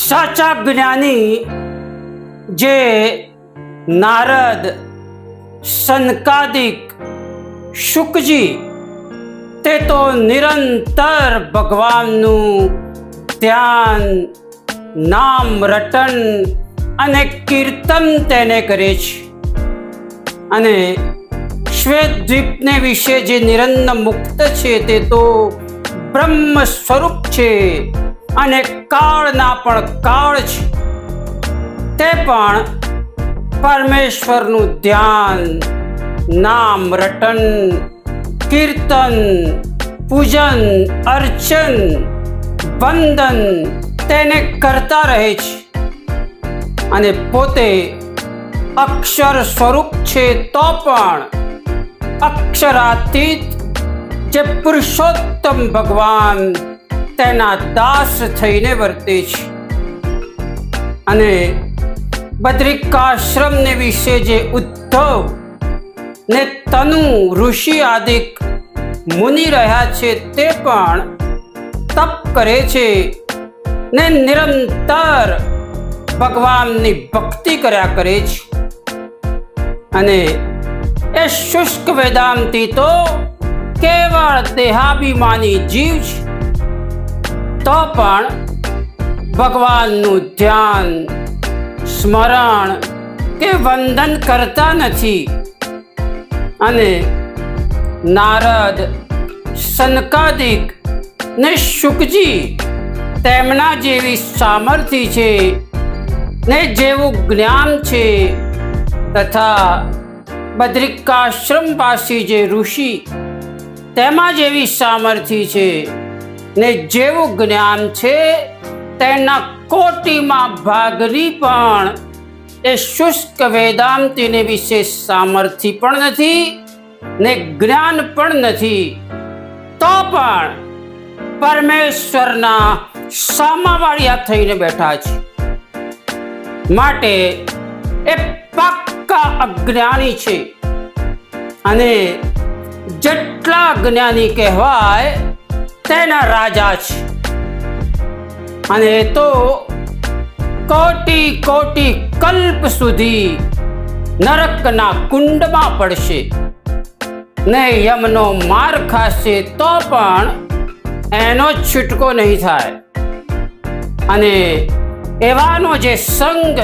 સાચા જ્ઞાની જે નારદ, સનકાદિક, શુકજી તે તો નિરંતર ભગવાનનું ધ્યાન, નામ રટન અને કીર્તન તેને કરે છે. અને શ્વેતદ્વીપને વિશે જે નિરંતર મુક્ત છે તે તો બ્રહ્મ સ્વરૂપ છે અને કાળના પણ કાળ છે. તે પણ પરમેશ્વરનું ધ્યાન, નામ રટન, કીર્તન, પૂજન, અર્ચન, વંદન તેને કરતા રહે છે. અને પોતે અક્ષર સ્વરૂપ છે તો પણ અક્ષરાતીત જે પુરુષોત્તમ ભગવાન તેના દાસ થઈને વર્તે છે. અને બદ્રિકાશ્રમને વિશે જે ઉદ્ધવ ને તનુ ઋષિ આદિક મુનિ રહ્યા છે તે પણ તપ કરે છે ને નિરંતર ભગવાનની ભક્તિ કર્યા કરે છે. અને એ શુષ્ક વેદાંતી તો કેવળ દેહાભિમાની જીવ છે તો પણ ભગવાનનું ધ્યાન, સ્મરણ કે વંદન કરતા નથી. અને નારદ, સનકાદિક ને શુકજી તેમના જેવી સામર્થ્ય છે ને જેવું જ્ઞાન છે, તથા બદ્રિકાશ્રમવાસી જે ઋષિ તેમાં જેવી સામર્થ્ય છે ને જેવું જ્ઞાન છે તેના કોટીમાં ભાગની પણ એ શુષ્ક વેદાંતીને વિશે સામર્થ્ય પણ નથી ને જ્ઞાન પણ નથી, તો પણ પરમેશ્વરના સામાવાળિયા થઈને બેઠા છે. માટે એ પાક્કા અજ્ઞાની છે. અને જેટલા જ્ઞાની કહેવાય તેના રાજા છે. અને એ તો કોટી કોટી કલ્પ સુધી નરકના કુંડમાં પડશે ને યમનો માર ખાશે તો પણ એનો છૂટકો નહીં થાય. અને એવાનો જે સંગ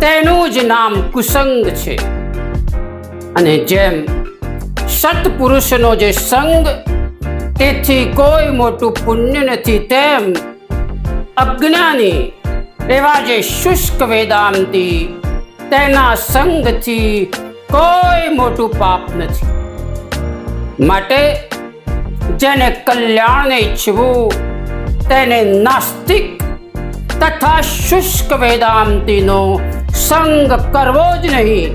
તેનું જ નામ કુસંગ છે. અને જેમ સત્પુરુષનો જે સંગ તેથી કોઈ મોટું પુણ્ય નથી, તેમ અજ્ઞાની એવા જે શુષ્ક વેદાંતી તેના સંગથી કોઈ મોટું પાપ નથી. માટે જેને કલ્યાણને ઈચ્છવું તેને નાસ્તિક તથા શુષ્ક વેદાંતીનો સંગ કરવો જ નહીં.